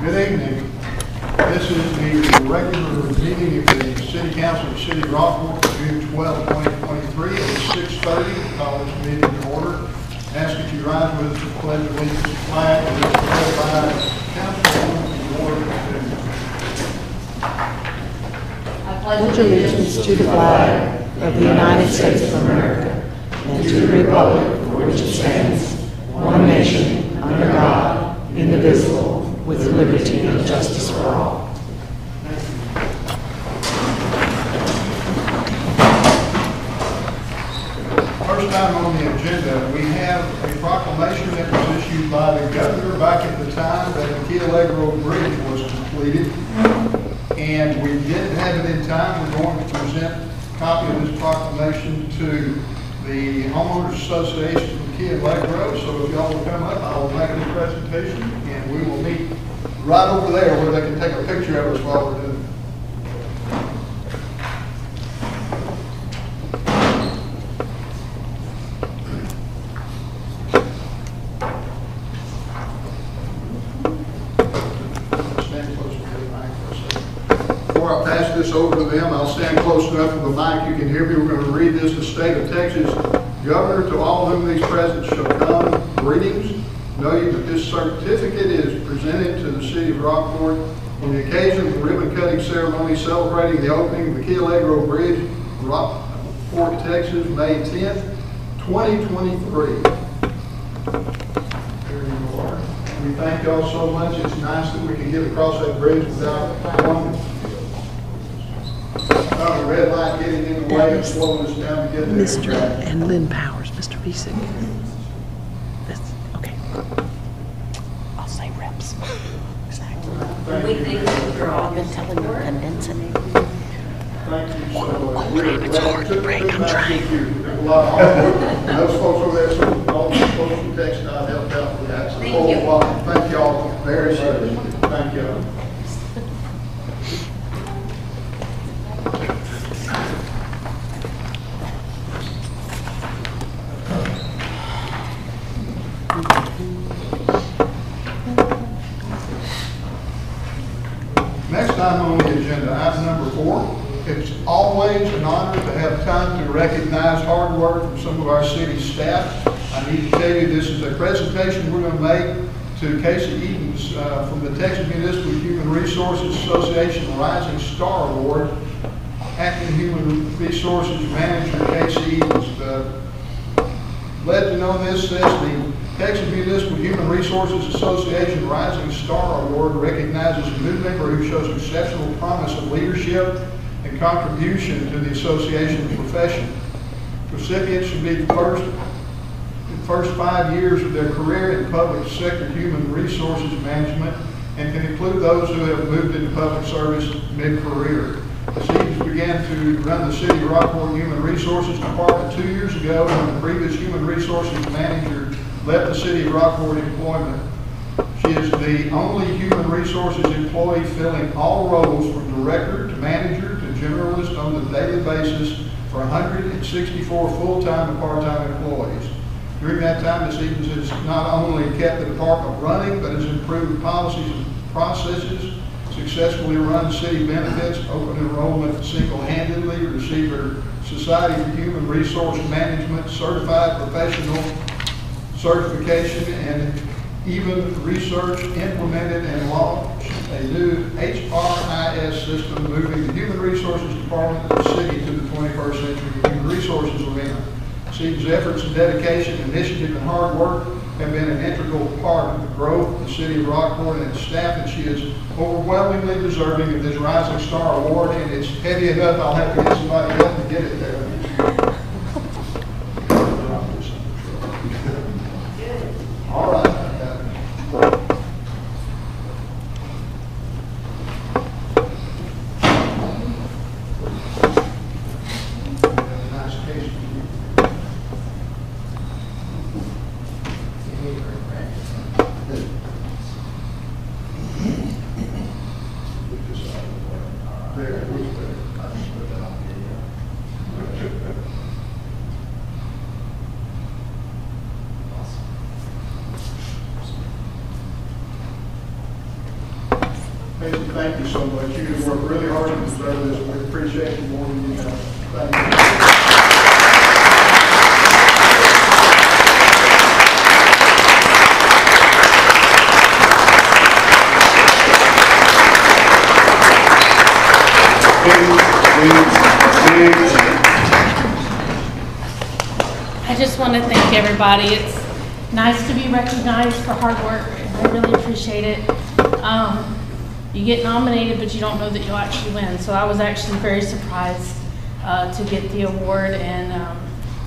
Good evening. This is the regular meeting of the City Council of the City of Rockport, June 12, 2023 at 6:30. Call this meeting to order. Ask that you rise with us to the pledge of allegiance to the flag and is led by Councilwoman Ward. I pledge allegiance to the flag of the United States of America and to the republic for which it stands, one nation, under God, indivisible, with liberty and justice for all. First item on the agenda, we have a proclamation that was issued by the governor back at the time that the Allegro Bridge was completed. And we didn't have it in time. We're going to present a copy of this proclamation to the Homeowners Association from Allegro. So if y'all will come up, I will make this presentation and we will meet right over there where they can take a picture of us while we're doing it. Before I pass this over to them, I'll stand close enough to the mic you can hear me. We're going to read this. The state of Texas Governor, to all whom these presents shall come, greetings. Know you that this certificate is presented to the City of Rockport on the occasion of the ribbon cutting ceremony celebrating the opening of the Allegro Bridge, Rockport, Texas, May 10th, 2023. There you are. We thank y'all so much. It's nice that we can get across that bridge without one red light getting in the way and slowing us down to get there. Mr. and Lynn Powers, Mr. Bisick. That's okay. I'll say reps. Exactly. I've been telling you to condense it. Thank you so much. It's hard to break. I'm trying. There's a lot of hard work. Those folks over there, so all the folks from TxDOT helped out with that. So thank y'all very much. Thank you. Next item on the agenda, item number 4. It's always an honor to have time to recognize hard work from some of our city staff. I need to tell you this is a presentation we're going to make to Kaycee Eddins from the Texas Municipal Human Resources Association Rising Star Award. Acting Human Resources Manager Kaycee Eddins. The legend on this says the Texas Municipal Human Resources Association Rising Star Award recognizes a new member who shows exceptional promise of leadership and contribution to the association's profession. Recipients should be the first 5 years of their career in public sector human resources management and can include those who have moved into public service mid-career. Eddins began to run the City of Rockport Human Resources Department 2 years ago when the previous human resources manager left the City of Rockport employment. She is the only human resources employee filling all roles from director to manager to generalist on a daily basis for 164 full-time and part-time employees. During that time, Ms. Eddins has not only kept the department running, but has improved policies and processes, successfully run city benefits, open enrollment single-handedly, received her Society for Human Resource Management Certified Professional Certification, and even research, implemented, and launched a new HRIS system, moving the Human Resources Department of the city to the 21st century human resources arena. Eddins' efforts and dedication, initiative, and hard work have been an integral part of the growth of the City of Rockport and its staff, and she is overwhelmingly deserving of this Rising Star Award, and it's heavy enough I'll have to get somebody else to get it there. All right. Kaycee, thank you so much. You have worked really hard to deserve this. We appreciate you more than you know. Thank you. I just want to thank everybody. It's nice to be recognized for hard work, and I really appreciate it. You get nominated, but you don't know that you'll actually win. So I was actually very surprised to get the award, and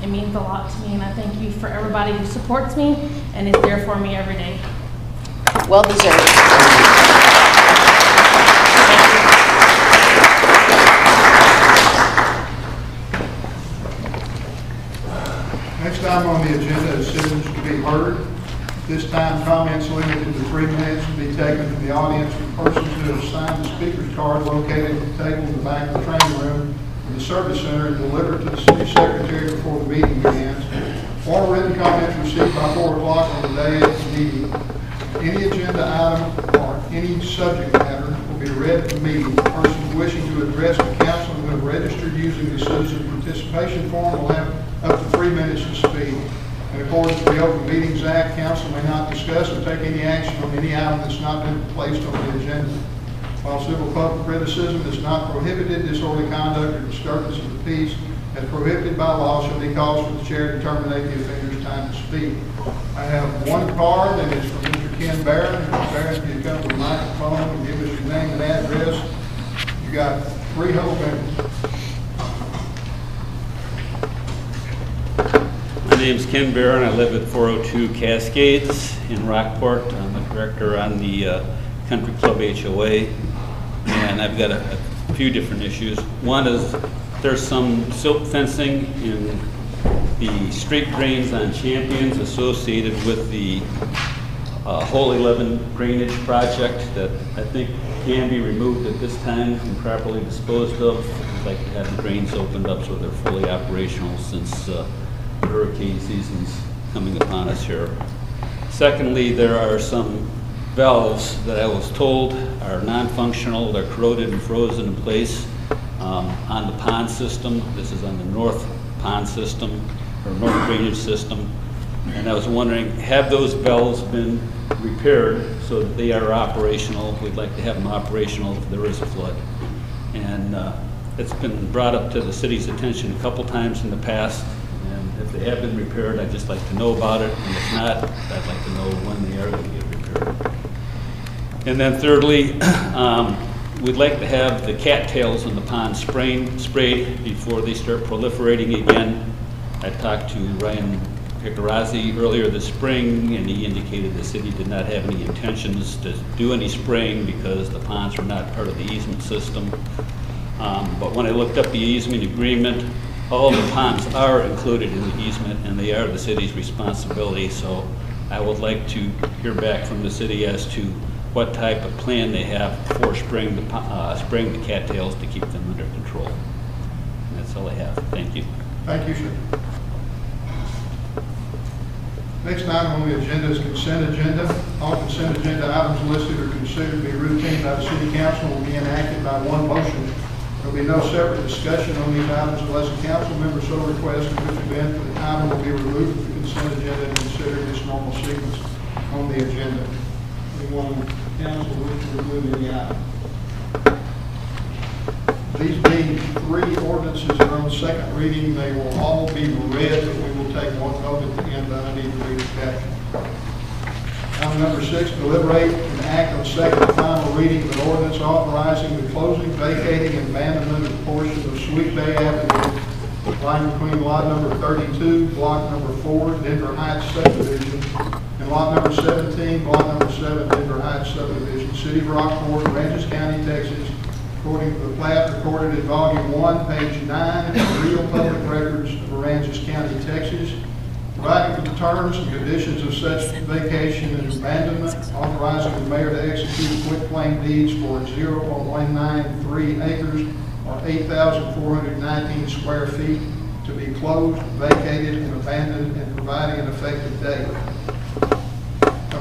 it means a lot to me. And I thank you for everybody who supports me and is there for me every day. Well deserved. Next item on the agenda is citizens to be heard. This time, comments limited to 3 minutes to be taken from the audience from persons who have signed the speaker's card located at the table in the back of the training room in the service center and delivered to the city secretary before the meeting begins. All written comments received by 4 o'clock on the day of the meeting. Any agenda item or any subject matter will be read at the meeting. Persons wishing to address the council who have registered using the citizen participation form will have up to 3 minutes to speak. In accordance with the Open Meetings Act, council may not discuss or take any action on any item that's not been placed on the agenda. While civil public criticism is not prohibited, disorderly conduct or disturbance of the peace as prohibited by law shall be cause for the chair to terminate the offender's time to speak. I have one card, and it's from Mr. Ken Barron. Mr. Barron, if you come to the microphone and give us your name and address. You got 3 whole minutes. My name's Ken Barron. I live at 402 Cascades in Rockport. I'm a director on the Country Club HOA, and I've got a few different issues. One is there's some silt fencing in the street drains on Champions associated with the Hole 11 drainage project that I think can be removed at this time and properly disposed of. I'd like to have the drains opened up so they're fully operational since hurricane season's coming upon us here. Secondly, there are some valves that I was told are non-functional. They're corroded and frozen in place on the pond system. This is on the north pond system, or north drainage system. And I was wondering, have those valves been repaired so that they are operational? We'd like to have them operational if there is a flood. And it's been brought up to the city's attention a couple times in the past. If they have been repaired, I'd just like to know about it, and if not, I'd like to know when they are going to get repaired. And then thirdly, we'd like to have the cattails in the pond sprayed before they start proliferating again. I talked to Ryan Piccarazzi earlier this spring, and he indicated the city did not have any intentions to do any spraying because the ponds were not part of the easement system. But when I looked up the easement agreement, all the ponds are included in the easement, and they are the city's responsibility. So I would like to hear back from the city as to what type of plan they have for spraying the cattails to keep them under control. And that's all I have. Thank you. Thank you, sir. Next item on the agenda is consent agenda. All consent agenda items listed are considered to be routine by the city council and will be enacted by one motion. There will be no separate discussion on these items unless a council member so requests, in which event the item will be removed from the consent agenda and considered in its normal sequence on the agenda. Anyone on council wish to remove any item? These being 3 ordinances that are on second reading, they will all be read, but we will take one vote at the end, but I need to read the caption. Item number 6, deliberate and act on second and final reading of an ordinance authorizing the closing, vacating, and abandonment of a portion of Sweet Bay Avenue, lying between lot number 32, block number 4, Denver Heights subdivision, and lot number 17, block number 7, Denver Heights subdivision, City of Rockport, Aransas County, Texas, according to the plat recorded in volume 1, page 9, in the real public records of Aransas County, Texas, providing for the terms and conditions of such vacation and abandonment, authorizing the mayor to execute quitclaim deeds for 0.193 acres or 8,419 square feet to be closed, vacated, and abandoned, and providing an effective date.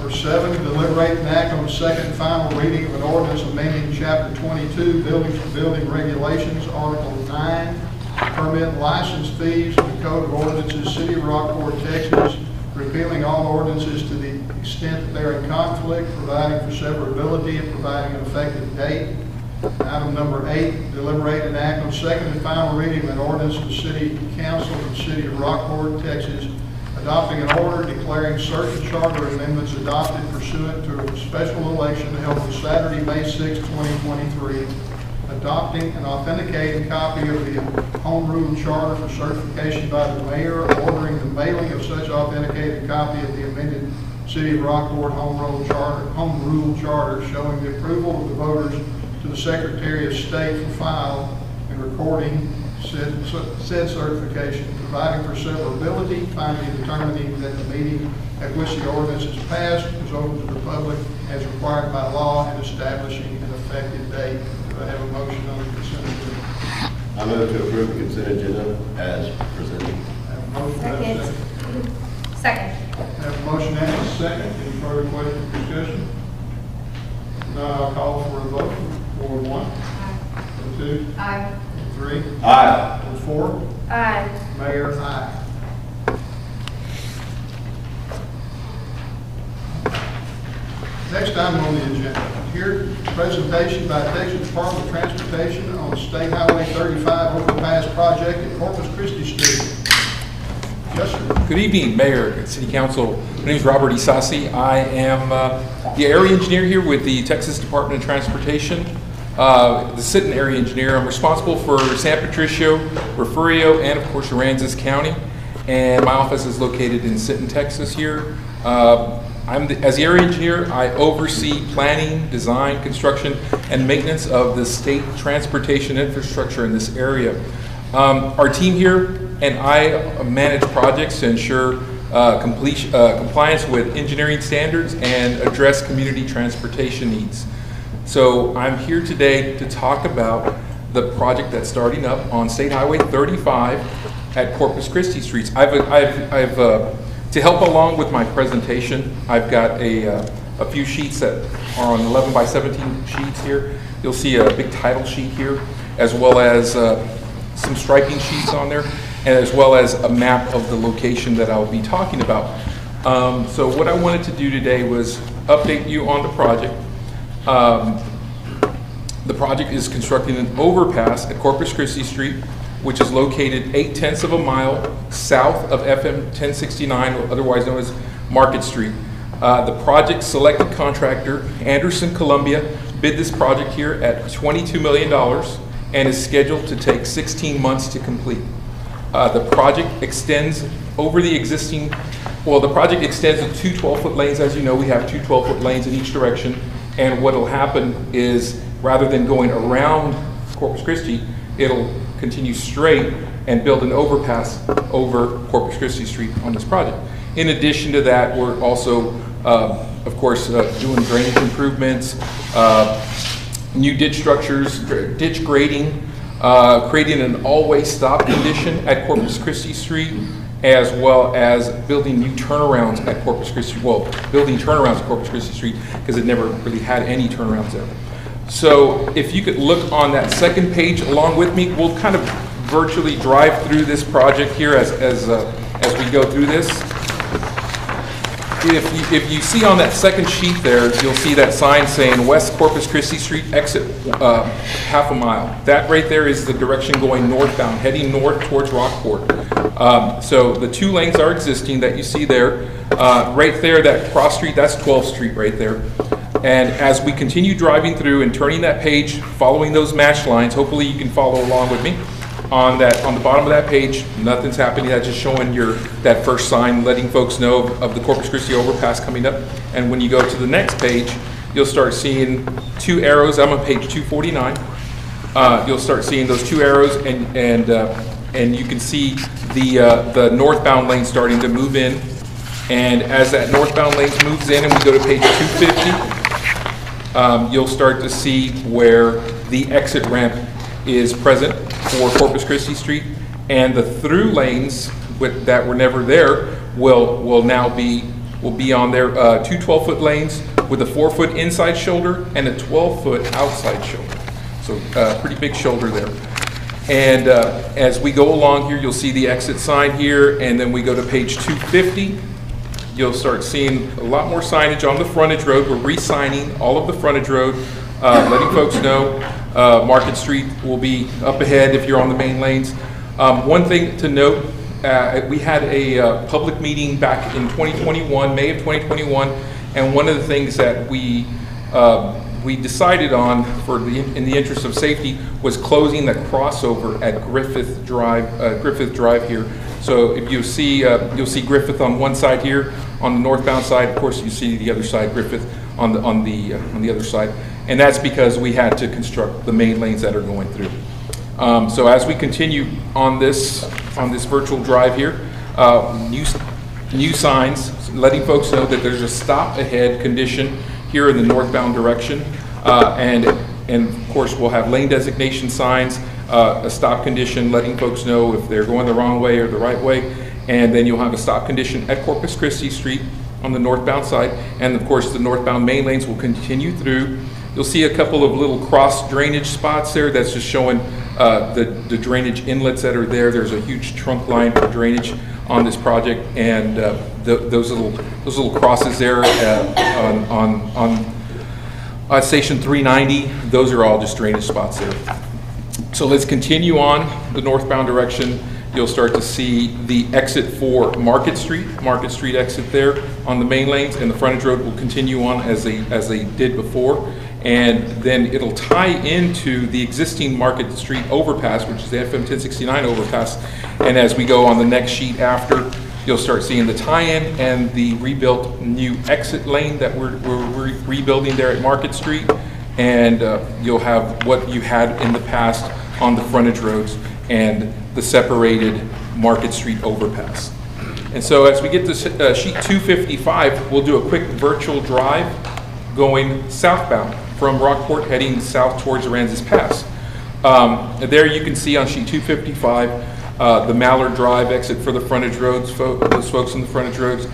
Number 7, deliberate and act on the second and final reading of an ordinance amending Chapter 22, Buildings and Building Regulations, Article 9, permit and license fees of the Code of Ordinances, City of Rockport, Texas, repealing all ordinances to the extent that they're in conflict, providing for severability, and providing an effective date. Item number 8, deliberate and act on second and final reading of an ordinance of the City Council of the City of Rockport, Texas, adopting an order declaring certain charter amendments adopted pursuant to a special election held on Saturday, May 6, 2023, adopting an authenticated copy of the Home Rule Charter for certification by the mayor, ordering the mailing of such authenticated copy of the amended City of Rockport Home Rule Charter, showing the approval of the voters to the Secretary of State for file and recording said certification, providing for severability, finally determining that the meeting at which the ordinance is passed is open to the public as required by law, and establishing an effective date. Do I have a motion on the consent agenda? I move to approve the consent agenda as presented. I have a motion. Second. Second. I have a motion and a second. Any further questions or discussion? No, I'll call for a vote. Ward 1. Ward 2. Aye. Ward 3. Aye. Ward 4. Aye. Mayor, aye. Next item on the agenda, here, presentation by Texas Department of Transportation on State Highway 35 Overpass project at Corpus Christi Street. Yes, sir. Good evening, Mayor and City Council. My name is Robert Isassi. I am the area engineer here with the Texas Department of Transportation, the Sinton area engineer. I'm responsible for San Patricio, Refugio, and of course Aransas County. And my office is located in Sinton, Texas here. As the area engineer, I oversee planning, design, construction, and maintenance of the state transportation infrastructure in this area. Our team here and I manage projects to ensure compliance with engineering standards and address community transportation needs. So I'm here today to talk about the project that's starting up on State Highway 35 at Corpus Christi Streets. To help along with my presentation, I've got a few sheets that are on 11 by 17 sheets here. You'll see a big title sheet here, as well as some striping sheets on there, and as well as a map of the location that I'll be talking about. So what I wanted to do today was update you on the project. The project is constructing an overpass at Corpus Christi Street, which is located 0.8 of a mile south of FM 1069, otherwise known as Market Street. The project selected contractor, Anderson Columbia, bid this project here at $22 million and is scheduled to take 16 months to complete. The project extends over the existing, the project extends to two 12-foot lanes. As you know, we have two 12-foot lanes in each direction, and what will happen is, rather than going around Corpus Christi, it'll continue straight and build an overpass over Corpus Christi Street on this project. In addition to that, we're also, of course, doing drainage improvements, new ditch structures, ditch grading, creating an all-way stop condition at Corpus Christi Street, as well as building new turnarounds at Corpus Christi, building turnarounds at Corpus Christi Street, because it never really had any turnarounds there. So if you could look on that second page along with me, we'll kind of virtually drive through this project here as we go through this. If you see on that second sheet there, you'll see that sign saying West Corpus Christi Street, exit half a mile. That right there is the direction going northbound, heading north towards Rockport. So the two lanes are existing that you see there. Right there, that cross street, that's 12th Street right there. And as we continue driving through and turning that page, following those match lines, hopefully you can follow along with me. On the bottom of that page, nothing's happening. That's just showing that first sign, letting folks know of the Corpus Christi overpass coming up. And when you go to the next page, you'll start seeing two arrows. I'm on page 249. You'll start seeing those two arrows, and you can see the northbound lane starting to move in. And as that northbound lane moves in, and we go to page 250. You'll start to see where the exit ramp is present for Corpus Christi Street, and the through lanes that were never there will now be will be on there. Two 12-foot lanes with a 4-foot inside shoulder and a 12-foot outside shoulder. So pretty big shoulder there. And as we go along here, you'll see the exit sign here, and then we go to page 250. You'll start seeing a lot more signage on the frontage road. We're re-signing all of the frontage road, letting folks know Market Street will be up ahead if you're on the main lanes. One thing to note, we had a public meeting back in 2021, May of 2021, and one of the things that we decided on in the interest of safety was closing the crossover at Griffith Drive here. So if you see, you'll see Griffith on one side here, on the northbound side. Of course, you see the other side, Griffith on the other side, and that's because we had to construct the main lanes that are going through. So as we continue on this virtual drive here, new signs letting folks know that there's a stop ahead condition here in the northbound direction, and of course we'll have lane designation signs, a stop condition letting folks know if they're going the wrong way or the right way, and then you'll have a stop condition at Corpus Christi Street on the northbound side, and of course the northbound main lanes will continue through. You'll see a couple of little cross drainage spots there. That's just showing the drainage inlets that are there. There's a huge trunk line for drainage on this project, and those little crosses there on Station 390. Those are all just drainage spots there. So let's continue on the northbound direction. You'll start to see the exit for Market Street exit there on the main lanes, and the frontage road will continue on as they did before. And then it'll tie into the existing Market Street overpass, which is the FM 1069 overpass. And as we go on the next sheet after, you'll start seeing the tie-in and the rebuilt new exit lane that we're rebuilding there at Market Street. And you'll have what you had in the past on the frontage roads and the separated Market Street overpass. And so as we get to sheet 255, we'll do a quick virtual drive going southbound from Rockport heading south towards Aransas Pass. There you can see on sheet 255 the Mallard Drive exit for the frontage roads, those folks in the frontage roads.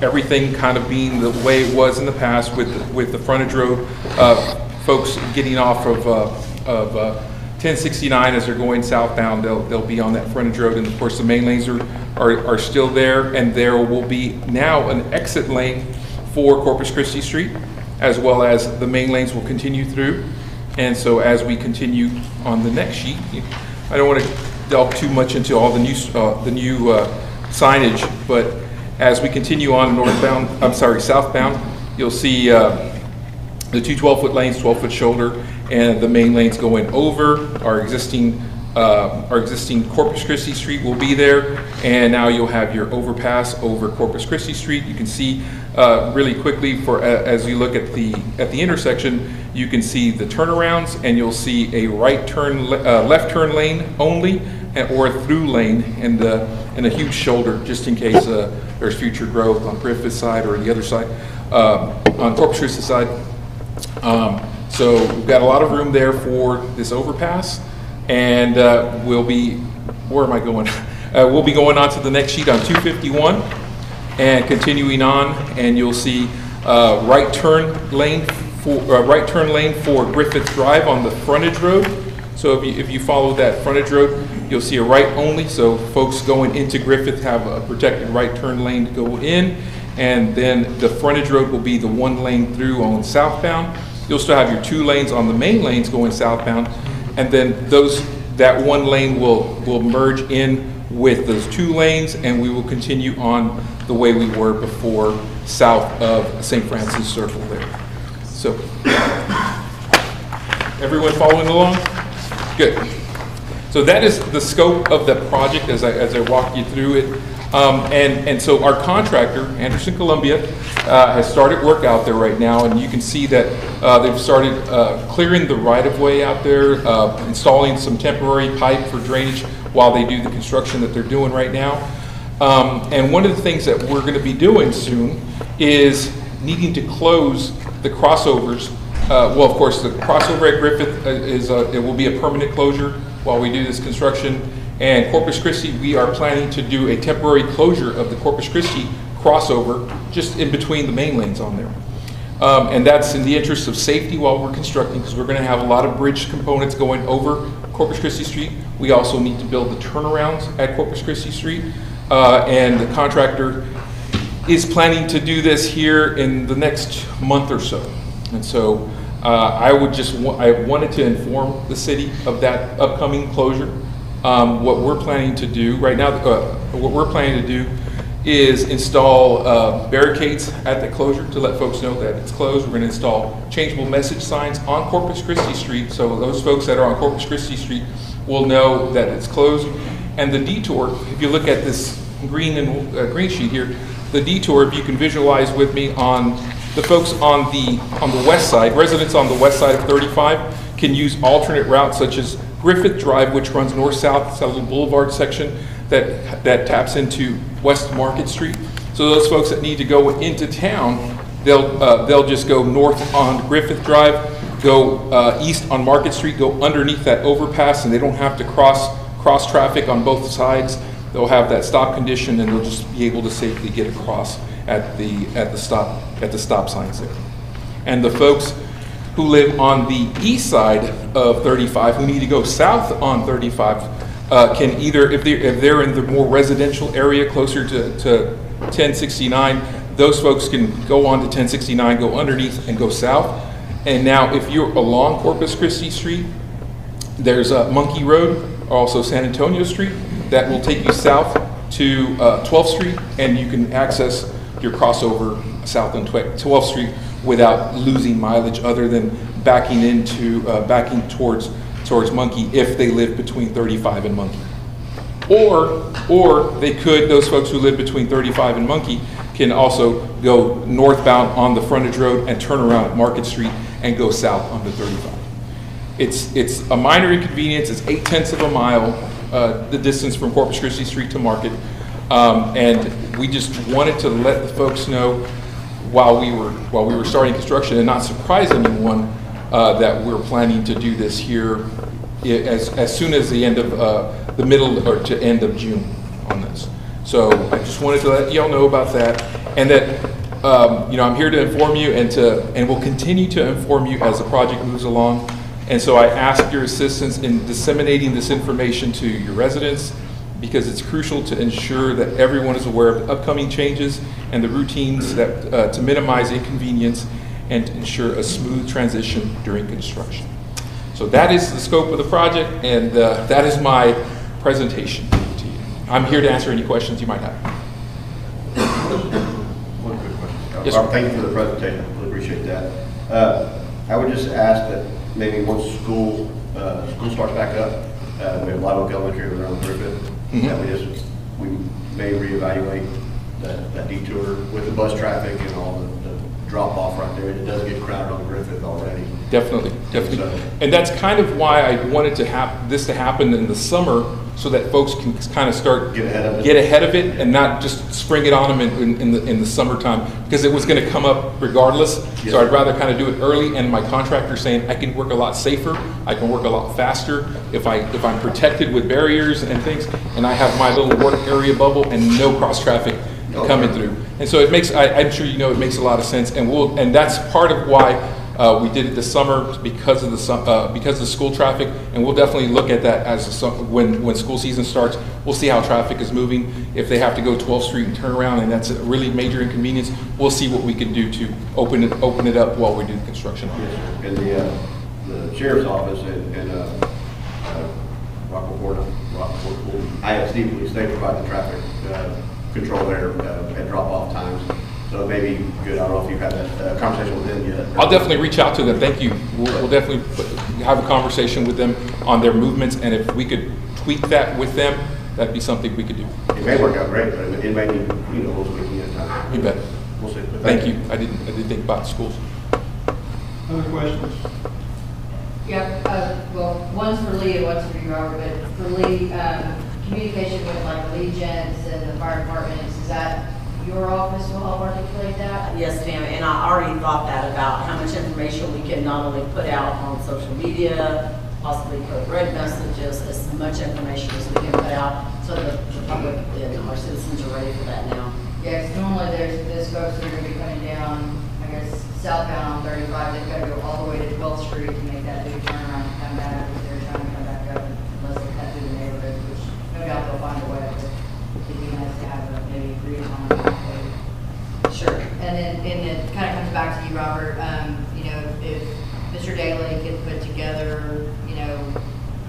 Everything kind of being the way it was in the past with the frontage road, folks getting off of 1069 as they're going southbound, they'll be on that frontage road, and of course the main lanes are still there, and there will be now an exit lane for Corpus Christi Street, as well as the main lanes will continue through. And so as we continue on the next sheet, I don't want to delve too much into all the new signage, but as we continue on southbound, you'll see the two 12-foot lanes, 12-foot shoulder, and the main lanes going over. Our existing Corpus Christi Street will be there, and now you'll have your overpass over Corpus Christi Street. You can see really quickly as you look at the intersection, you can see the turnarounds, and you'll see a left turn lane only, or a through lane, and a huge shoulder just in case there's future growth on Griffith side or the other side, on Corpus Christi side. So we've got a lot of room there for this overpass, and we'll be going on to the next sheet on 251 and continuing on, and you'll see right turn lane for Griffith Drive on the frontage road. So if you follow that frontage road, you'll see a right only, so folks going into Griffith have a protected right turn lane to go in, and then the frontage road will be the one lane through on southbound. You'll still have your two lanes on the main lanes going southbound, and then that one lane will merge in with those two lanes, and we will continue on the way we were before, south of St. Francis Circle there. So, everyone following along? Good. So that is the scope of the project as I walk you through it. And so our contractor, Anderson Columbia, has started work out there right now, and you can see that they've started clearing the right-of-way out there, installing some temporary pipe for drainage while they do the construction that they're doing right now. And one of the things that we're going to be doing soon is needing to close the crossovers. Well, of course, the crossover at Griffith it will be a permanent closure while we do this construction. And Corpus Christi, we are planning to do a temporary closure of the Corpus Christi crossover just in between the main lanes on there. And that's in the interest of safety while we're constructing, because we're going to have a lot of bridge components going over Corpus Christi Street. We also need to build the turnarounds at Corpus Christi Street, and the contractor is planning to do this here in the next month or so. And so I wanted to inform the city of that upcoming closure. What we're planning to do right now, what we're planning to do is install barricades at the closure to let folks know that it's closed. We're going to install changeable message signs on Corpus Christi Street, so those folks that are on Corpus Christi Street will know that it's closed. And the detour, if you look at this green sheet here, the detour, if you can visualize with me, on the folks on the west side, residents on the west side of 35 can use alternate routes such as Griffith Drive, which runs north-south. It's a little boulevard section that taps into West Market Street. So those folks that need to go into town, they'll just go north on Griffith Drive, go east on Market Street, go underneath that overpass, and they don't have to cross traffic on both sides. They'll have that stop condition, and they'll just be able to safely get across at the stop signs there. And the folks who live on the east side of 35, who need to go south on 35, can either, if they're in the more residential area closer to 1069, those folks can go on to 1069, go underneath, and go south. And now, if you're along Corpus Christi Street, there's Monkey Road, also San Antonio Street, that will take you south to 12th Street, and you can access your crossover south on 12th Street without losing mileage, other than backing towards Monkey if they live between 35 and Monkey. Or they could, those folks who live between 35 and Monkey can also go northbound on the frontage road and turn around at Market Street and go south onto 35. It's a minor inconvenience. It's 8/10 of a mile, the distance from Corpus Christi Street to Market. And we just wanted to let the folks know while we were starting construction, and not surprise anyone, that we're planning to do this here as soon as the end of the middle or to end of June on this. So I just wanted to let y'all know about that, and that I'm here to inform you and will continue to inform you as the project moves along. And so I ask your assistance in disseminating this information to your residents, because it's crucial to ensure that everyone is aware of the upcoming changes and the routines that to minimize inconvenience and to ensure a smooth transition during construction. So that is the scope of the project, and that is my presentation to you. I'm here to answer any questions you might have. One quick question. Yes, Thank you for the presentation. I really appreciate that. I would just ask that maybe once school starts back up, we have a lot of elementary around Griffith, that we may reevaluate that detour with the bus traffic and all the drop off right there. It does get crowded on Griffith already. Definitely. So, And that's kind of why I wanted this to happen in the summer, so that folks can kind of start Get ahead of it and not just spring it on them in the summertime, because it was going to come up regardless. Yes. So I'd rather kind of do it early, and my contractor's saying I can work a lot safer, I can work a lot faster if I'm protected with barriers and things, and I have my little work area bubble and no cross traffic coming through. And so it makes, I'm sure you know, it makes a lot of sense, and that's part of why we did it this summer, because of the school traffic, and we'll definitely look at that as when school season starts. We'll see how traffic is moving. If they have to go 12th Street and turn around, and that's a really major inconvenience, we'll see what we can do to open it up while we do the construction on it. and the sheriff's office and Rockport, ISD police, they provide the traffic control there at drop-off times. So it may be good. I don't know if you've had that conversation with them yet. I'll definitely reach out to them. Thank you. We'll definitely have a conversation with them on their movements, and if we could tweak that with them, that'd be something we could do. It may work out great, but it may need, those tweaking at times. You bet. We'll see. But Thank you. I didn't think about schools. Other questions? Yeah, well, one's for Lee and one's for you, Robert, but for Lee, communication with like Allegiance and the fire departments, is that your office will help articulate that? Yes, ma'am, and I already thought that about how much information we can not only put out on social media, possibly put red messages, as much information as we can put out, so that the public and our citizens are ready for that now. Yeah, 'cause normally there's folks that are gonna be coming down, I guess, southbound on 35, they've gotta go all the way to 12th Street to make that big turnaround and come back, if they're trying to come back up, unless they cut through the neighborhood, which no doubt they'll find a way, but it'd be nice to have a maybe agreed upon way. Sure, and then it kind of comes back to you, Robert, you know, if Mr. Daly could put together, you know,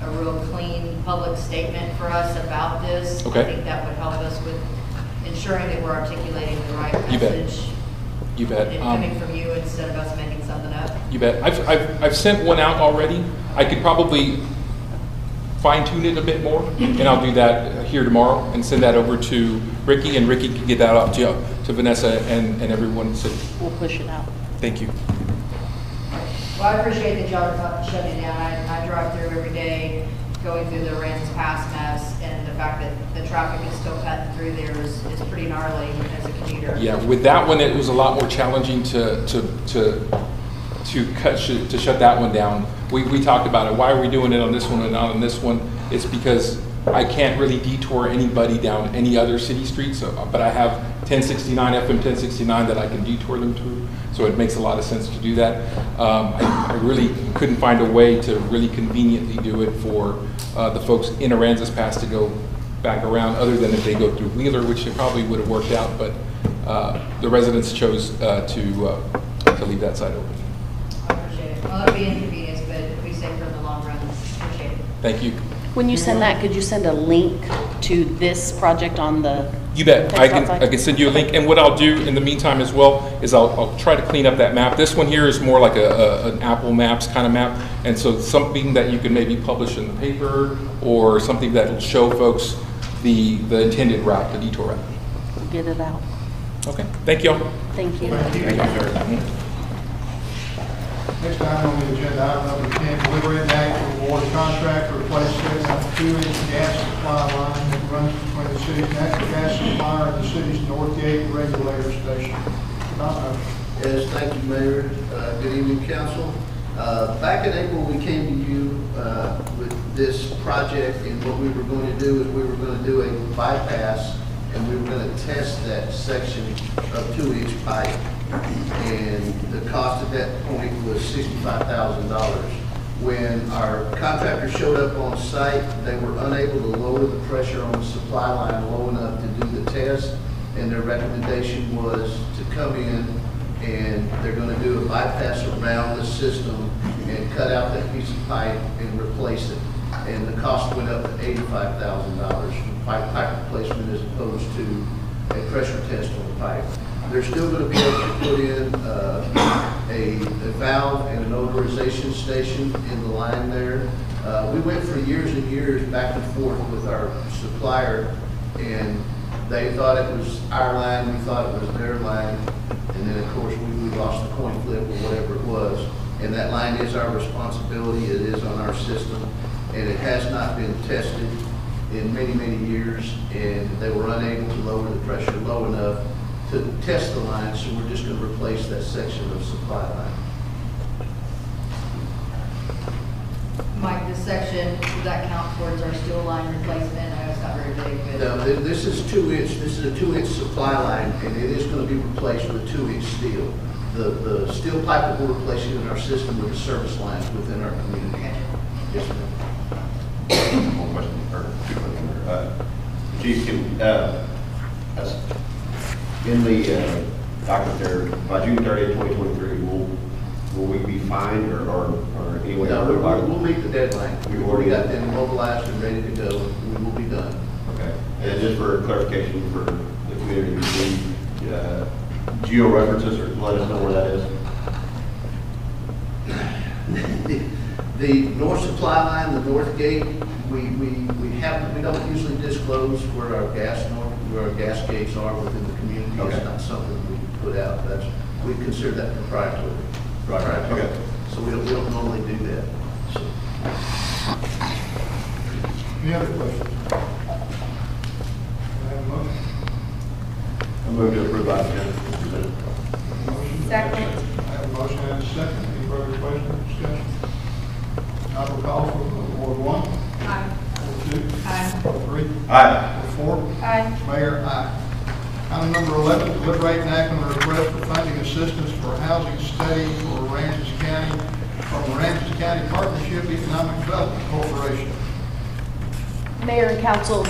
a real clean public statement for us about this. Okay. I think that would help us with ensuring that we're articulating the right You bet. message. You bet. It coming from you instead of us making something up. You bet. I've sent one out already. I could probably fine tune it a bit more, and I'll do that here tomorrow and send that over to Ricky, and Ricky can get that off to Vanessa and everyone. So We'll push it out. thank you. Well, I appreciate that y'all are shutting it down. I drive through every day, going through the Aransas Pass mess, and the fact that the traffic is still cutting through there is pretty gnarly as a commuter. Yeah, with that one, it was a lot more challenging to shut that one down. We talked about it. Why are we doing it on this one and not on this one? It's because I can't really detour anybody down any other city streets, but I have 1069, FM 1069 that I can detour them to, so it makes a lot of sense to do that. I really couldn't find a way to really conveniently do it for the folks in Aransas Pass to go back around, other than if they go through Wheeler, which it probably would have worked out, but the residents chose to leave that side open. I appreciate it. Well, it'll be inconvenience, but it'll be safer in the long run. Appreciate it. Thank you. When you send that, could you send a link to this project on the? You bet. I TxDOT can send you a link, and what I'll do in the meantime as well is I'll try to clean up that map. This one here is more like an Apple Maps kind of map, and so something that you can maybe publish in the paper, or something that will show folks the intended route, the detour route. Get it out. Okay. Thank you all. Thank you. Thank you. Next item on the agenda, item number 10, deliberate and act to award a contract to replace 7.2-inch gas supply line that runs between the city's natural gas supplier and the city's North Gate Regulator station. Yes, thank you, Mayor. Good evening, council. Back in April, we came to you with this project, and what we were going to do is we were going to do a bypass, and we were going to test that section of 2-inch pipe. And the cost at that point was $65,000. When our contractor showed up on site, they were unable to lower the pressure on the supply line low enough to do the test, and their recommendation was to come in and they're going to do a bypass around the system and cut out that piece of pipe and replace it. And the cost went up to $85,000 for pipe replacement as opposed to a pressure test on the pipe. They're still going to be able to put in a valve and an odorization station in the line there. We went for years and years back and forth with our supplier, and they thought it was our line, we thought it was their line, and then of course we lost the coin flip or whatever it was. And that line is our responsibility, it is on our system, and it has not been tested in many, many years, and they were unable to lower the pressure low enough to test the line, so we're just going to replace that section of supply line. Mike, this section, does that count towards our steel line replacement? I know it's not very big, but. Now, this is 2-inch, this is a 2-inch supply line, and it is going to be replaced with 2-inch steel. The steel pipe that we're replacing in our system with the service lines within our community. Yes, ma'am. One question, or two questions. Chief, in the document there, by June 30th, 2023, will we be fined or anyway? No, we'll meet the deadline. We've already got them mobilized and ready to go. We will be done. Okay. And just for clarification for the community, the geo references, or let us know where that is. The north supply line, the north gate, we don't usually disclose where our gas gates are within the community. Okay. It's not something we put out. We consider that proprietary. Right. Okay. So we don't normally do that. So. Any other questions? I have a motion. I move to approve item 10. Second. I have a motion and a second. Any further questions or discussion? I will call for Ward 1. Aye. Ward 2. Aye. Ward 3. Aye. Ward 4. Aye. Mayor, aye. Item number 11, deliberate and act on a request for funding assistance for a housing study for Aransas County from Aransas County Partnership Economic Development Corporation. Mayor and council,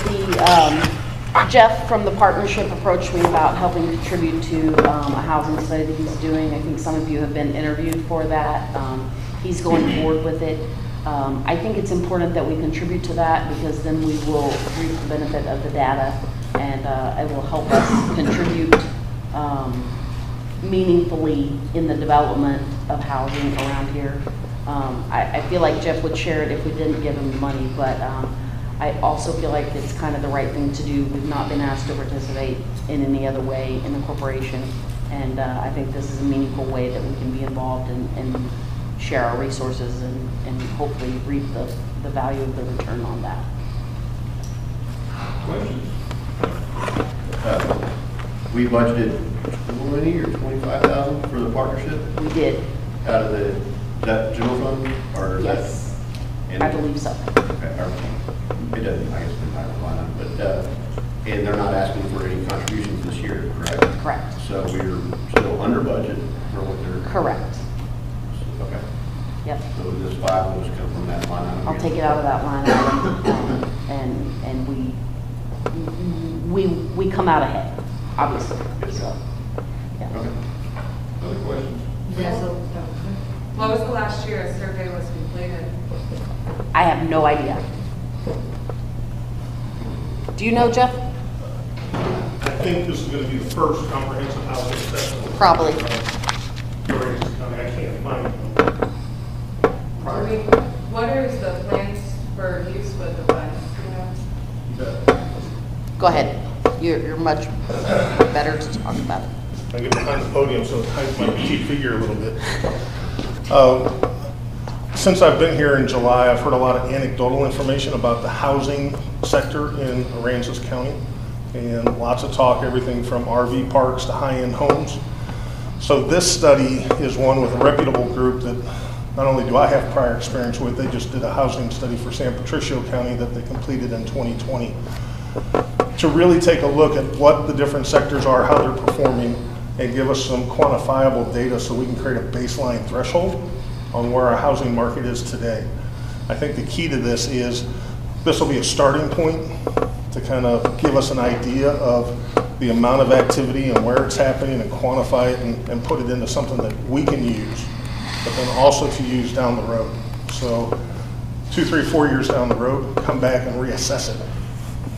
Jeff from the partnership approached me about helping contribute to a housing study that he's doing. I think some of you have been interviewed for that. He's going forward with it. I think it's important that we contribute to that because then we will reap the benefit of the data and it will help us contribute meaningfully in the development of housing around here. I feel like Jeff would share it if we didn't give him the money, but I also feel like it's kind of the right thing to do. We've not been asked to participate in any other way in the corporation, and I think this is a meaningful way that we can be involved and share our resources and hopefully reap the value of the return on that. Questions? We budgeted 20 or 25,000 for the partnership We did, out of is that general fund or is yes, that? I believe so. Okay, it doesn't, I guess, it's not a line item, but, and they're not asking for any contributions this year, correct? Correct. So we're still under budget for what they're. Correct. Okay. Yep. So this 5 will just come from that line item? I'll take it out of that line item, and we come out ahead, obviously. So, yeah. Okay. Other questions? Yes. What was the last year a survey was completed? I have no idea. Do you know, Jeff? I think this is going to be the first comprehensive housing assessment. Probably. I can't find it. What is the plans for use with the funds, you know? Go ahead. You're much better to talk about it. I get behind the podium, so it hides my petite figure a little bit. Since I've been here in July, I've heard a lot of anecdotal information about the housing sector in Aransas County, and lots of talk, everything from RV parks to high-end homes. So this study is one with a reputable group that not only do I have prior experience with, they just did a housing study for San Patricio County that they completed in 2020 to really take a look at what the different sectors are, how they're performing, and give us some quantifiable data so we can create a baseline threshold on where our housing market is today. I think the key to this is this will be a starting point to kind of give us an idea of the amount of activity and where it's happening and quantify it and put it into something that we can use, but then also to use down the road. So 2, 3, 4 years down the road, come back and reassess it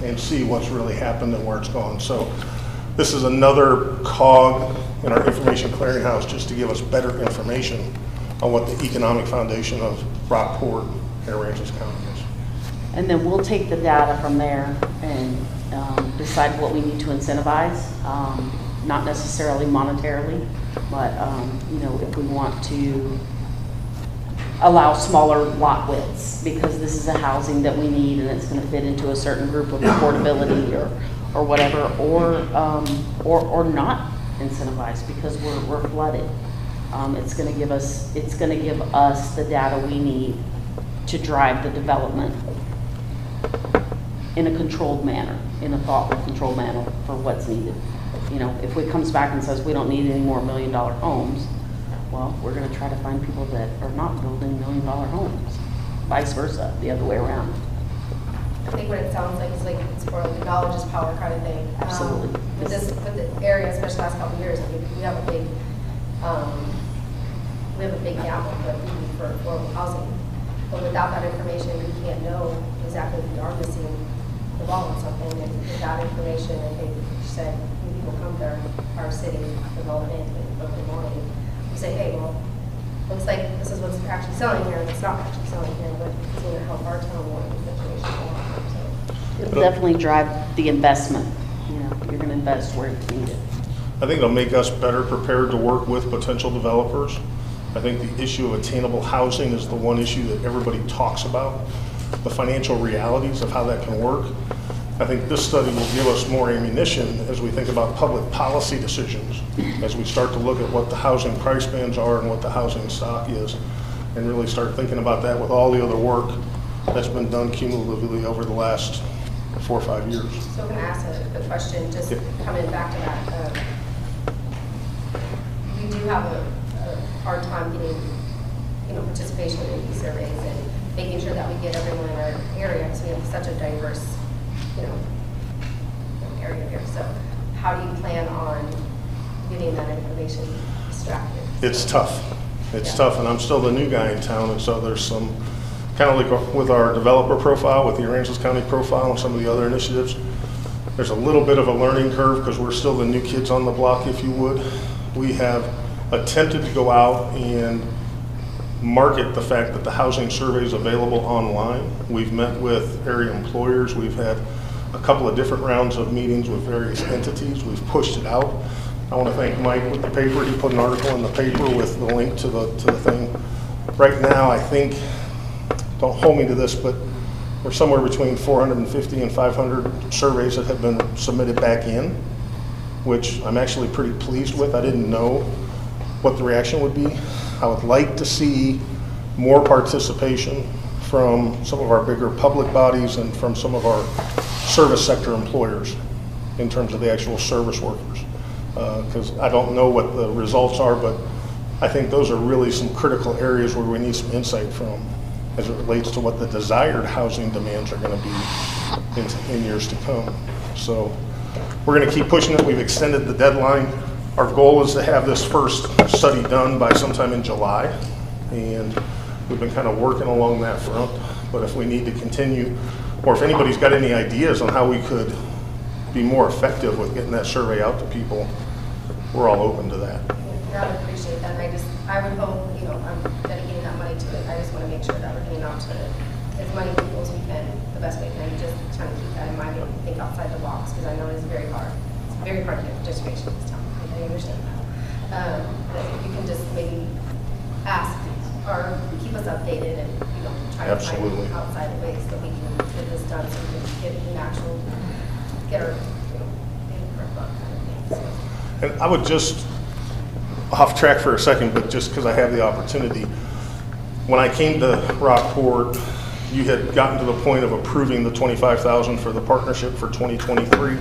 and see what's really happened and where it's gone. So this is another cog in our information clearinghouse just to give us better information on what the economic foundation of Rockport and Aransas County is. And then we'll take the data from there and decide what we need to incentivize, not necessarily monetarily, but if we want to allow smaller lot widths because this is a housing that we need and it's going to fit into a certain group of affordability or whatever, or not incentivize because we're flooded. It's going to give us the data we need to drive the development in a controlled manner, in a thoughtful, controlled manner for what's needed. If it comes back and says we don't need any more $1 million homes, well, we're going to try to find people that are not building $1 million homes. Vice versa, the other way around. I think what it sounds like is it's more like the knowledge is power kind of thing. Absolutely. With the area, especially the last couple of years, I mean, we have a big gap of what we need for affordable housing. But without that information, we can't know exactly if we are missing the ball on something. And with that information, I think you said when people come to our city development and open morning, we say, hey, well, looks like this is what's actually selling here, and it's not actually selling here, but it's going to help our town more in the situation. It'll definitely drive the investment. You're going to invest where it's needed. I think it'll make us better prepared to work with potential developers. I think the issue of attainable housing is the one issue that everybody talks about, the financial realities of how that can work. I think this study will give us more ammunition as we think about public policy decisions, as we start to look at what the housing price bands are and what the housing stock is, and really start thinking about that with all the other work that's been done cumulatively over the last 4 or 5 years. So I'm going to ask a question, just Yep. coming back to that. We do have a hard time getting, participation in these surveys and making sure that we get everyone in our area, because we have such a diverse, area here. So how do you plan on getting that information extracted? It's tough. It's Yeah. tough, and I'm still the new guy in town, and so there's some, kind of like with our developer profile, with the Aransas County profile and some of the other initiatives, there's a little bit of a learning curve because we're still the new kids on the block, if you would. We have attempted to go out and market the fact that the housing survey is available online. We've met with area employers. We've had a couple of different rounds of meetings with various entities. We've pushed it out. I want to thank Mike with the paper. He put an article in the paper with the link to the thing. Right now, I think, don't hold me to this, but we're somewhere between 450 and 500 surveys that have been submitted back in, which I'm actually pretty pleased with. I didn't know what the reaction would be. I would like to see more participation from some of our bigger public bodies and from some of our service sector employers in terms of the actual service workers. Because I don't know what the results are, but I think those are really some critical areas where we need some insight from as it relates to what the desired housing demands are going to be in years to come. So we're going to keep pushing it. We've extended the deadline. Our goal is to have this first study done by sometime in July, and we've been kind of working along that front. But if we need to continue, or if anybody's got any ideas on how we could be more effective with getting that survey out to people, we're all open to that. I would appreciate that. I would hope, I'm dedicating that money to it. I just want to make sure that we're getting out to as many people as we can, the best way we can. Just trying to keep that in mind and think outside the box, because I know it's very hard. It's very hard to get participation in this town. I understand that. But if you can just maybe ask or keep us updated and, try to Absolutely. find outside ways that we can get this done so we can get an actual, get our, input book kind of thing. So. And I would just, off track for a second, but just because I have the opportunity, when I came to Rockport, you had gotten to the point of approving the $25,000 for the partnership for 2023,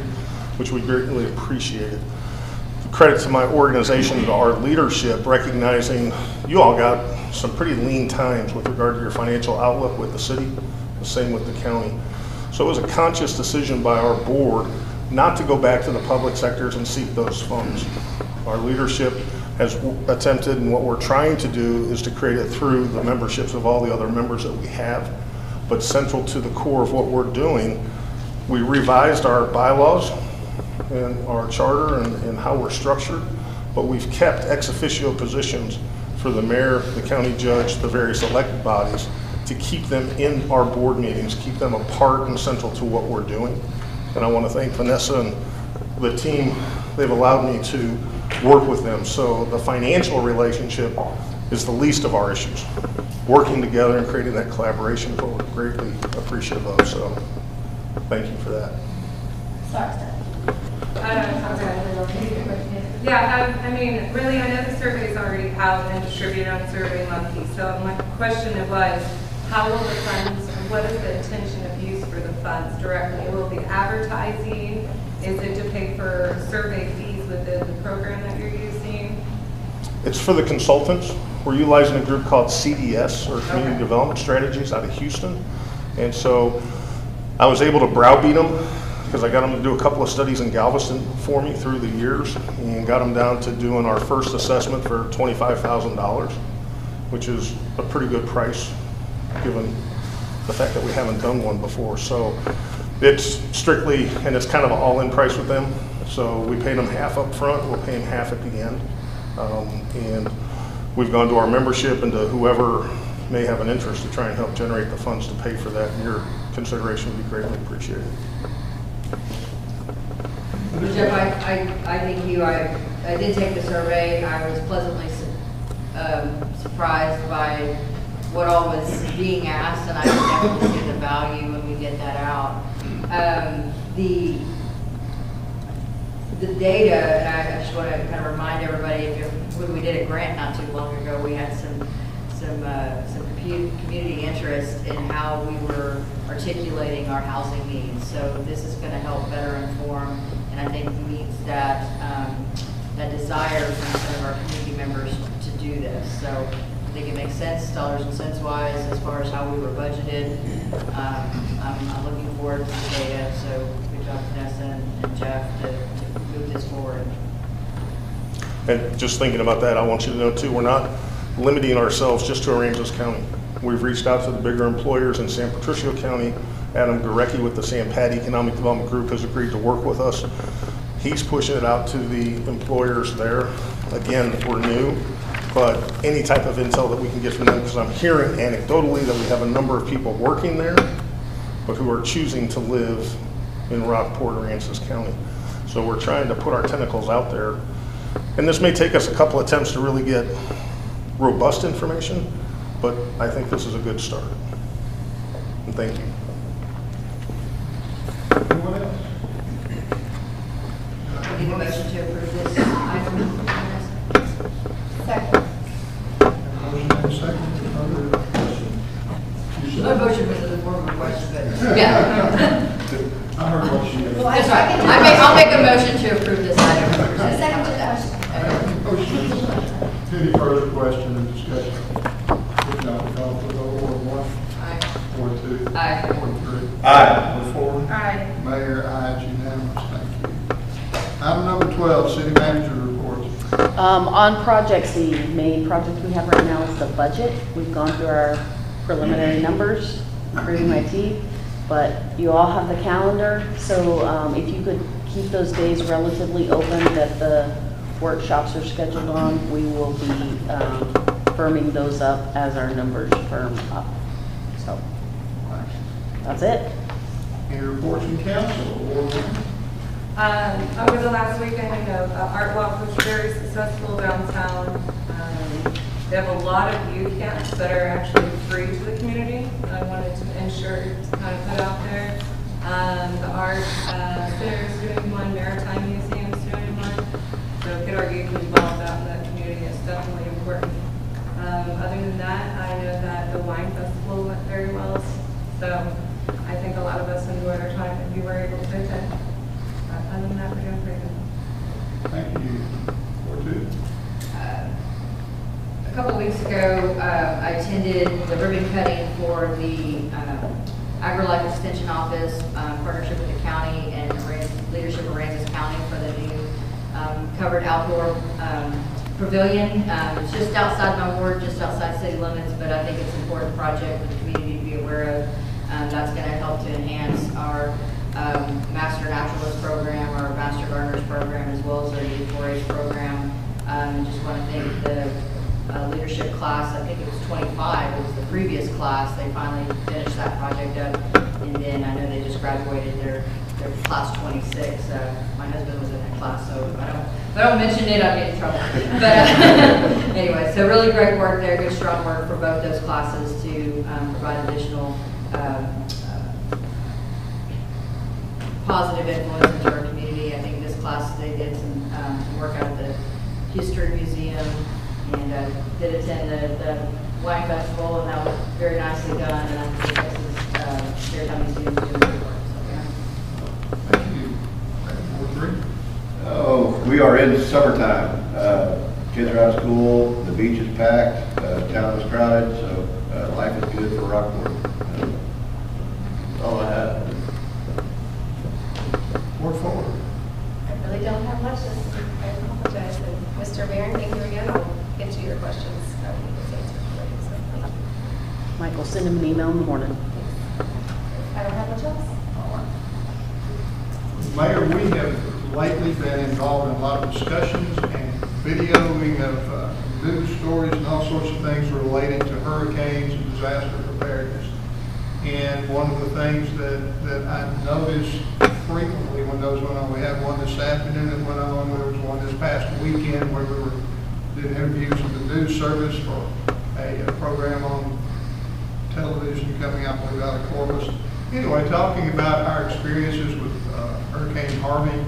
which we greatly appreciated. Credit to my organization, to our leadership, recognizing you all got some pretty lean times with regard to your financial outlook with the city, the same with the county. So it was a conscious decision by our board not to go back to the public sectors and seek those funds. Our leadership has attempted, and what we're trying to do is to create it through the memberships of all the other members that we have. But central to the core of what we're doing, we revised our bylaws and our charter and how we're structured, but we've kept ex officio positions for the mayor, the county judge, the various elected bodies, to keep them in our board meetings, keep them a part and central to what we're doing. And I want to thank Vanessa and the team. They've allowed me to work with them. So the financial relationship is the least of our issues. Working together and creating that collaboration is what we're greatly appreciative of. So thank you for that. Sorry, Steph. Really, I know the survey is already out and distributed on Survey Monkey. So my question was, how will the funds, what is the intention of use for the funds directly? Will it be advertising? Is it to pay for survey fees within the program that you're using? It's for the consultants. We're utilizing a group called CDS, or Community Okay. Development Strategies, out of Houston. And so I was able to browbeat them because I got them to do a couple of studies in Galveston for me through the years, and got them down to doing our first assessment for $25,000, which is a pretty good price given the fact that we haven't done one before. So it's strictly, and it's kind of an all-in price with them. So we paid them half up front, we'll pay them half at the end. And we've gone to our membership and to whoever may have an interest to try and help generate the funds to pay for that. And your consideration would be greatly appreciated. Jeff, I think I did take the survey. I was pleasantly surprised by what all was being asked, and I can definitely see the value when we get that out. The data, and I just want to kind of remind everybody, when we did a grant not too long ago, we had some community interest in how we were articulating our housing needs. So this is going to help better inform, and I think meets that, that desire from some of our community members to do this. So I think it makes sense, dollars and cents wise, as far as how we were budgeted. I'm looking forward to the data, so good job, Vanessa and Jeff, to move this forward. And just thinking about that, I want you to know too, we're not limiting ourselves just to Aransas County. We've reached out to the bigger employers in San Patricio County. Adam Gurecki with the San Pat Economic Development Group has agreed to work with us. He's pushing it out to the employers there. Again, we're new, but any type of intel that we can get from them, because I'm hearing anecdotally that we have a number of people working there, but who are choosing to live in Rockport or Aransas County. So we're trying to put our tentacles out there. And this may take us a couple attempts to really get robust information, but I think this is a good start. And thank you. Anyone else? I need a motion to approve this item. Second. Motion and a second. Further question? My motion was in the form of a question, but yeah. I heard what she Well, said. That's right. I'll make a motion to approve this item. Second to that. Motion and a second. Any further question or discussion? If not, we'll call for the vote. Ward 1. Aye. Ward 2. Aye. Ward 3. Aye. Ward 4. Aye. Mayor, aye, it's unanimous. Thank you. Item number 12, city manager reports. On projects, the main project we have right now is the budget. We've gone through our preliminary numbers, gritting my teeth, but you all have the calendar, so if you could keep those days relatively open that the workshops are scheduled on, we will be firming those up as our numbers firm up. So that's it. Any reports from council? Ward 1. Over the last week, I know the art walk was very successful downtown. They have a lot of youth camps that are actually free to the community. I wanted to ensure to kind of put out there. The art center is doing one, Maritime Museum is doing one. So get our youth involved out in that community is definitely important. Other than that, I know that the wine festival went very well. So I think a lot of us enjoyed our time and we were able to attend. Other than that, we're doing pretty good. Thank you. Ward 2. A couple weeks ago, I attended the ribbon cutting for the AgriLife Extension Office, partnership with the county and leadership of Aransas County for the new covered outdoor pavilion. It's just outside my ward, just outside city limits, but I think it's an important project for the community to be aware of. That's going to help to enhance our Master Naturalist program, our Master Gardeners program, as well as our Youth 4-H program. Just want to thank the leadership class. I think it was 25. It was the previous class. They finally finished that project up, and then I know they just graduated their class 26. My husband was in that class, so if I don't mention it, I'll get in trouble. But anyway, so really great work there. Good strong work for both those classes to provide additional positive influence into our community. I think this class, they did some work out at the History Museum and did attend the wine festival, and that was very nicely done. And I think this is Maritime Museum doing good work. So, yeah. Thank you. Ward 3. Oh, we are in summertime. Kids are out of school, the beach is packed, town is crowded, so life is good for Rockport. That's all I have. Ward 4. I really don't have much this week. I apologize. And Mr. Mayor, thank you again. I'll get you your questions. I will get this answered for you. So thank you. Michael, send him an email in the morning. I don't have much else. Mayor, we have lately been involved in a lot of discussions and videoing of news stories and all sorts of things related to hurricanes and disaster preparedness. And one of the things that I noticed frequently when those went on, we had one this afternoon that went on, there was one this past weekend where we did interviews with the news service for a program on television coming out out of Corpus. Anyway, talking about our experiences with Hurricane Harvey,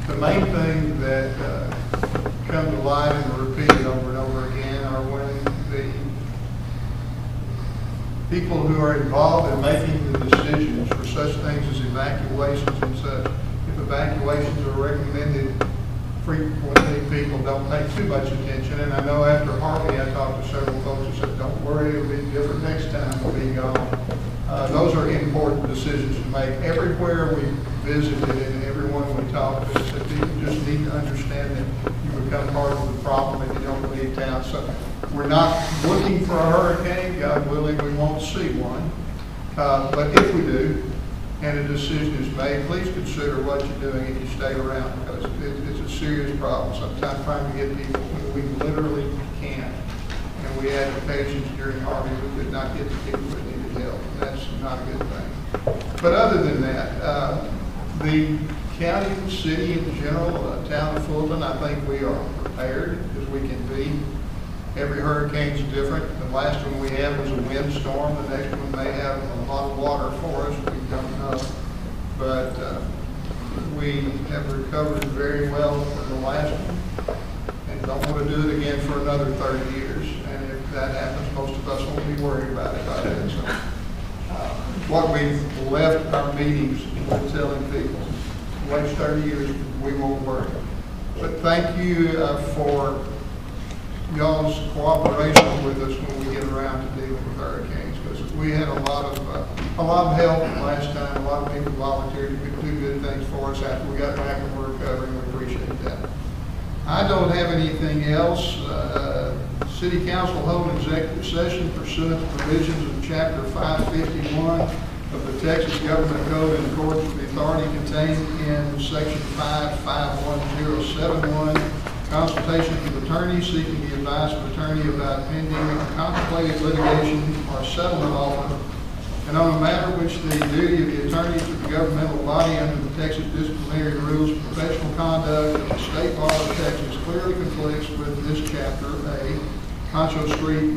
the main thing that come to light and are repeated over and over again are when the people who are involved in making the decisions for such things as evacuations and such. If evacuations are recommended frequently, people don't pay too much attention. And I know after Harvey, I talked to several folks who said, don't worry, it'll be different next time, we'll be gone. Those are important decisions to make. Everywhere we visited and everyone we talked to said people just need to understand that you become part of the problem if you don't leave town. So we're not looking for a hurricane. God willing, we won't see one. But if we do, and a decision is made, please consider what you're doing if you stay around, because it's a serious problem. Sometimes trying to get people, we literally can't. And we had occasions during Harvey we could not get the people that needed help. And that's not a good thing. But other than that, the county, the city in general, town of Fulton, I think we are prepared as we can be. Every hurricane's different. The last one we had was a windstorm. The next one may have a lot of water for us. We don't know. But we have recovered very well from the last one and don't want to do it again for another 30 years. And if that happens, most of us won't be worried about it by then. So what we've left our meetings with telling people, wait 30 years, we won't worry. But thank you for y'all's cooperation with us when we get around to dealing with hurricanes, because we had a lot of help last time. A lot of people volunteered to do good things for us after we got back and we're recovering. We appreciate that. I don't have anything else. City Council hold an executive session pursuant to provisions of Chapter 551 of the Texas Government Code in accordance with the authority contained in Section 551071. Consultations with attorneys seeking the advice of attorney about pending or contemplated litigation or settlement offer, and on a matter which the duty of the attorney to the governmental body under the Texas disciplinary rules of professional conduct of the state law of Texas clearly conflicts with this chapter. A, Concho Street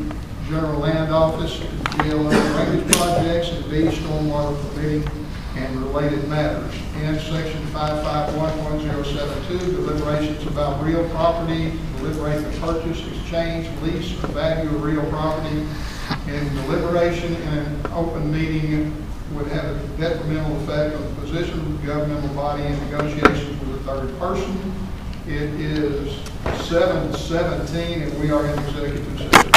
General Land Office, GLO drainage projects, and B, stormwater permitting and related matters. And Section 5511072, deliberations about real property, deliberate the purchase, exchange, lease, or value of real property. And deliberation in an open meeting would have a detrimental effect on the position of the governmental body in negotiations with a third person. It is 7:17 and we are in executive session.